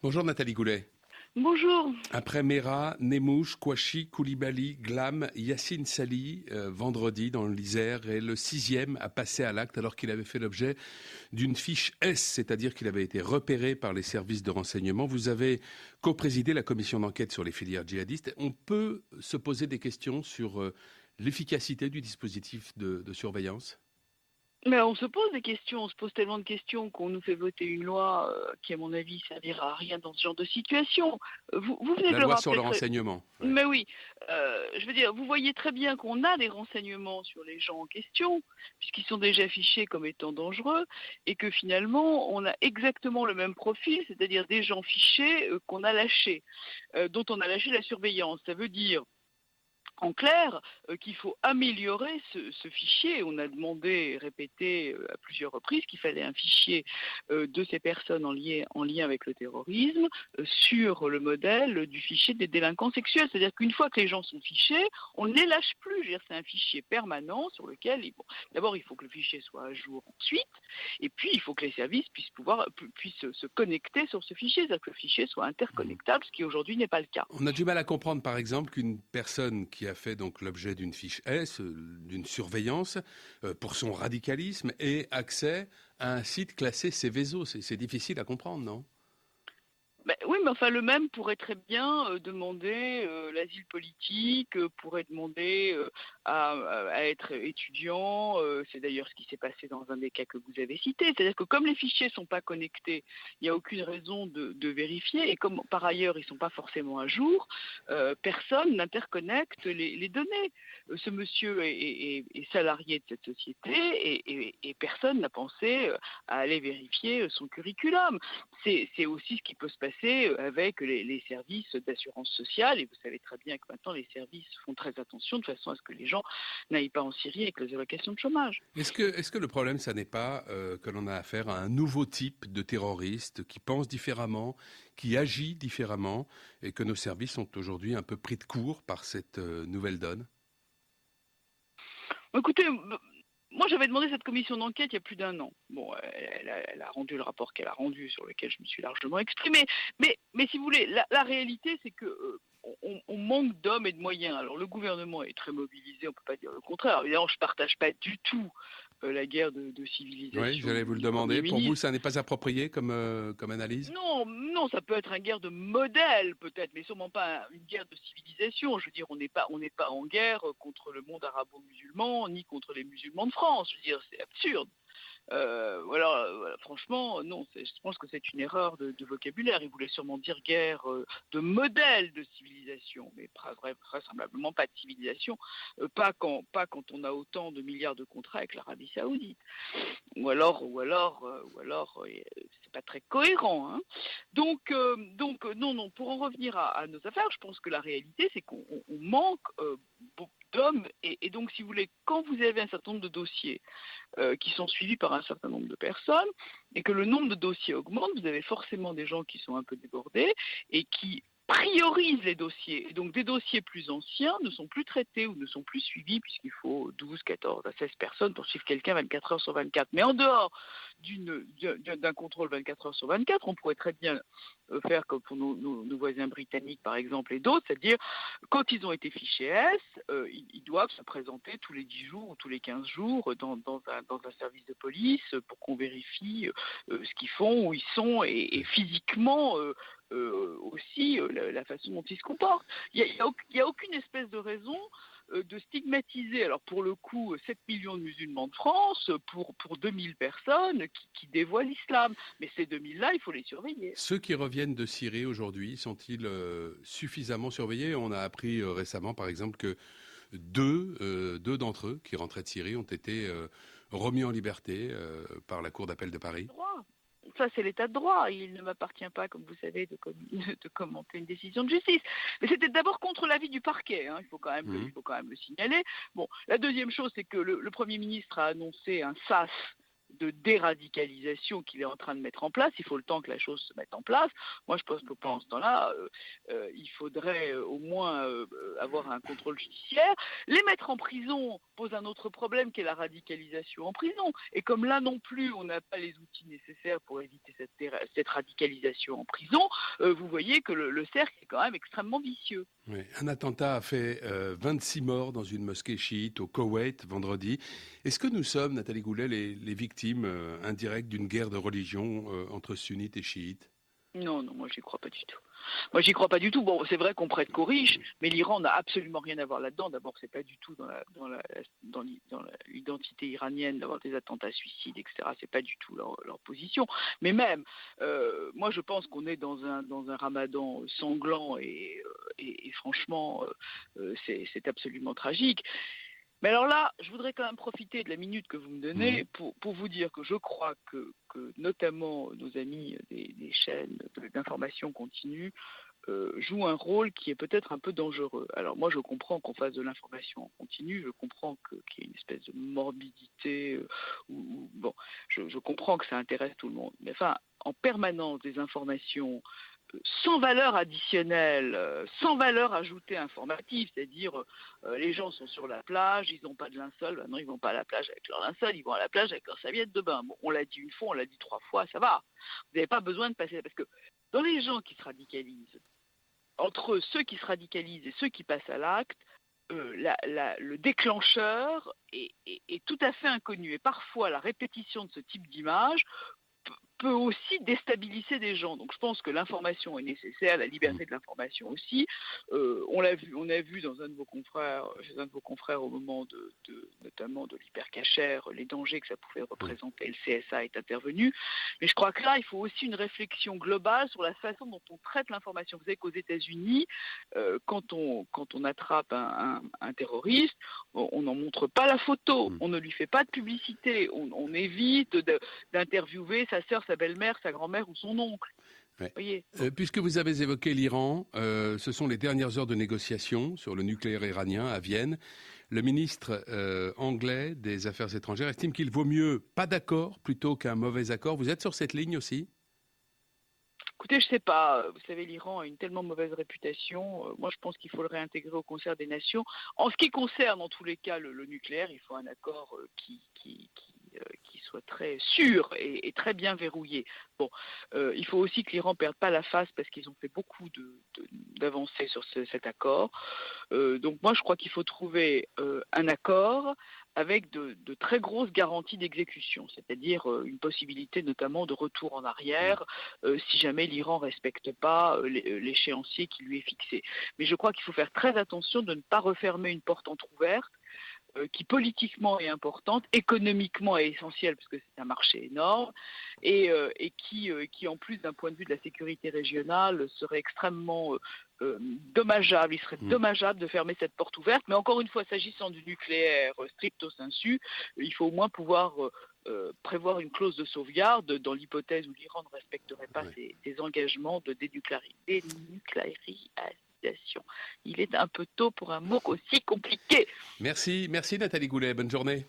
Bonjour Nathalie Goulet. Bonjour. Après Mera, Nemouche, Kouachi, Koulibaly, Glam, Yacine Sali, vendredi dans l'Isère, est le 6e à passer à l'acte alors qu'il avait fait l'objet d'une fiche S, c'est-à-dire qu'il avait été repéré par les services de renseignement. Vous avez co-présidé la commission d'enquête sur les filières djihadistes. On peut se poser des questions sur l'efficacité du dispositif de surveillance ? Mais on se pose des questions, on se pose tellement de questions qu'on nous fait voter une loi qui, à mon avis, servira à rien dans ce genre de situation. Vous venez La de le loi sur rappeler le renseignement. Ouais. Mais oui, je veux dire, vous voyez très bien qu'on a des renseignements sur les gens en question, puisqu'ils sont déjà fichés comme étant dangereux, et que finalement, on a exactement le même profil, c'est-à-dire des gens fichés qu'on a lâchés, dont on a lâché la surveillance. Ça veut dire en clair, qu'il faut améliorer ce fichier. On a demandé et répété à plusieurs reprises qu'il fallait un fichier de ces personnes en lien avec le terrorisme sur le modèle du fichier des délinquants sexuels. C'est-à-dire qu'une fois que les gens sont fichés, on ne les lâche plus. Je veux dire, c'est un fichier permanent sur lequel, d'abord, il faut que le fichier soit à jour ensuite, et puis il faut que les services puissent se connecter sur ce fichier, c'est-à-dire que le fichier soit interconnectable, ce qui aujourd'hui n'est pas le cas. On a du mal à comprendre, par exemple, qu'une personne qui a fait donc l'objet d'une fiche S, d'une surveillance, pour son radicalisme, ait accès à un site classé Céveso. C'est difficile à comprendre, non ? Ben, oui, mais enfin, le même pourrait très bien demander l'asile politique, pourrait demander à être étudiant. C'est d'ailleurs ce qui s'est passé dans un des cas que vous avez cité. C'est-à-dire que comme les fichiers sont pas connectés, il n'y a aucune raison de vérifier. Et comme par ailleurs ils sont pas forcément à jour, personne n'interconnecte les données. Ce monsieur est salarié de cette société et personne n'a pensé à aller vérifier son curriculum. C'est aussi ce qui peut se passer avec les services d'assurance sociale, et vous savez très bien que maintenant les services font très attention de façon à ce que les gens n'aillent pas en Syrie avec les allocations de chômage. Est-ce que le problème, ça n'est pas que l'on a affaire à un nouveau type de terroriste qui pense différemment, qui agit différemment, et que nos services sont aujourd'hui un peu pris de court par cette nouvelle donne ? Écoutez, moi j'avais demandé cette commission d'enquête il y a plus d'1 an. Bon, elle a rendu le rapport qu'elle a rendu, sur lequel je me suis largement exprimé. Mais si vous voulez, la réalité c'est que on manque d'hommes et de moyens. Alors le gouvernement est très mobilisé, on ne peut pas dire le contraire. Évidemment, je ne partage pas du tout la guerre de Oui, civilisation j'allais vous le du Premier demander. Pour vous, ministre. ça n'est pas approprié comme analyse ? Non, non, ça peut être une guerre de modèle peut-être, mais sûrement pas une guerre de civilisation. Je veux dire, on n'est pas en guerre contre le monde arabo-musulman ni contre les musulmans de France. Je veux dire, c'est absurde. Voilà, franchement, non, je pense que c'est une erreur de vocabulaire. Il voulait sûrement dire guerre de modèle de civilisation, mais vraisemblablement pas de civilisation, pas quand on a autant de milliards de contrats avec l'Arabie Saoudite. Ou alors, c'est pas très cohérent. Hein. Donc, non. Pour en revenir à nos affaires, je pense que la réalité, c'est qu'on manque d'hommes. Et donc, si vous voulez, quand vous avez un certain nombre de dossiers qui sont suivis par un certain nombre de personnes, et que le nombre de dossiers augmente, vous avez forcément des gens qui sont un peu débordés et qui priorisent les dossiers. Et donc des dossiers plus anciens ne sont plus traités ou ne sont plus suivis puisqu'il faut 12, 14 à 16 personnes pour suivre quelqu'un 24 heures sur 24. Mais en dehors d'un contrôle 24 heures sur 24, on pourrait très bien faire comme pour nos voisins britanniques par exemple et d'autres, c'est-à-dire quand ils ont été fichés S, ils doivent se présenter tous les 10 jours ou tous les 15 jours dans un service de police pour qu'on vérifie ce qu'ils font, où ils sont et physiquement aussi la façon dont ils se comportent. Il y a aucune espèce de raison de stigmatiser, alors pour le coup, 7 millions de musulmans de France pour 2000 personnes qui dévoient l'islam. Mais ces 2000-là, il faut les surveiller. Ceux qui reviennent de Syrie aujourd'hui, sont-ils suffisamment surveillés ? On a appris récemment, par exemple, que deux d'entre eux qui rentraient de Syrie ont été remis en liberté par la Cour d'appel de Paris. Droit. Ça, c'est l'état de droit. Il ne m'appartient pas, comme vous savez, de commenter une décision de justice. Mais c'était d'abord contre l'avis du parquet. Hein. Il faut quand même le signaler. Bon, la deuxième chose, c'est que le Premier ministre a annoncé un sas de déradicalisation qu'il est en train de mettre en place. Il faut le temps que la chose se mette en place. Moi, je pense que pendant ce temps-là, il faudrait au moins avoir un contrôle judiciaire. Les mettre en prison pose un autre problème qui est la radicalisation en prison. Et comme là non plus, on n'a pas les outils nécessaires pour éviter cette radicalisation en prison, vous voyez que le cercle est quand même extrêmement vicieux. Oui. Un attentat a fait 26 morts dans une mosquée chiite au Koweït vendredi. Est-ce que nous sommes, Nathalie Goulet, les victimes indirectes d'une guerre de religion entre sunnites et chiites? Non, moi j'y crois pas du tout. Moi j'y crois pas du tout. Bon, c'est vrai qu'on prête qu'aux riches, mais l'Iran n'a absolument rien à voir là-dedans. D'abord, c'est pas du tout dans l'identité iranienne d'avoir des attentats suicides, etc. C'est pas du tout leur position. Mais même, moi je pense qu'on est dans un ramadan sanglant et franchement, c'est absolument tragique. Mais alors là, je voudrais quand même profiter de la minute que vous me donnez pour vous dire que je crois que notamment nos amis des chaînes d'information continue jouent un rôle qui est peut-être un peu dangereux. Alors moi, je comprends qu'on fasse de l'information en continu, je comprends qu'il y ait une espèce de morbidité, bon, je comprends que ça intéresse tout le monde. Mais enfin, en permanence des informations sans valeur additionnelle, sans valeur ajoutée informative, c'est-à-dire les gens sont sur la plage, ils n'ont pas de linceul, ben non, ils ne vont pas à la plage avec leur linceul, ils vont à la plage avec leur serviette de bain. Bon, on l'a dit une fois, on l'a dit 3 fois, ça va. Vous n'avez pas besoin de passer, parce que dans les gens qui se radicalisent, entre ceux qui se radicalisent et ceux qui passent à l'acte, le déclencheur est tout à fait inconnu. Et parfois, la répétition de ce type d'image peut aussi déstabiliser des gens. Donc je pense que l'information est nécessaire, la liberté de l'information aussi. On a vu dans chez un de vos confrères au moment notamment de l'hypercachère, les dangers que ça pouvait représenter. Le CSA est intervenu. Mais je crois que là, il faut aussi une réflexion globale sur la façon dont on traite l'information. Vous savez qu'aux États-Unis, quand on attrape un terroriste, on n'en montre pas la photo, on ne lui fait pas de publicité, on évite d'interviewer sa sœur, sa belle-mère, sa grand-mère ou son oncle. Ouais. Voyez. Puisque vous avez évoqué l'Iran, ce sont les dernières heures de négociation sur le nucléaire iranien à Vienne. Le ministre anglais des Affaires étrangères estime qu'il vaut mieux pas d'accord plutôt qu'un mauvais accord. Vous êtes sur cette ligne aussi ? Écoutez, je ne sais pas. Vous savez, l'Iran a une tellement mauvaise réputation. Moi, je pense qu'il faut le réintégrer au concert des nations. En ce qui concerne, en tous les cas, le nucléaire, il faut un accord qui soit très sûr et très bien verrouillé. Bon, il faut aussi que l'Iran ne perde pas la face parce qu'ils ont fait beaucoup d'avancées sur cet accord. Donc moi, je crois qu'il faut trouver un accord avec de très grosses garanties d'exécution, c'est-à-dire une possibilité notamment de retour en arrière si jamais l'Iran ne respecte pas l'échéancier qui lui est fixé. Mais je crois qu'il faut faire très attention de ne pas refermer une porte entrouverte qui politiquement est importante, économiquement est essentielle parce que c'est un marché énorme et qui en plus d'un point de vue de la sécurité régionale serait extrêmement dommageable. Il serait dommageable de fermer cette porte ouverte, mais encore une fois, s'agissant du nucléaire stricto sensu, il faut au moins pouvoir prévoir une clause de sauvegarde dans l'hypothèse où l'Iran ne respecterait pas ses engagements de dénucléarisation. Il est un peu tôt pour un mot aussi compliqué. Merci Nathalie Goulet, bonne journée.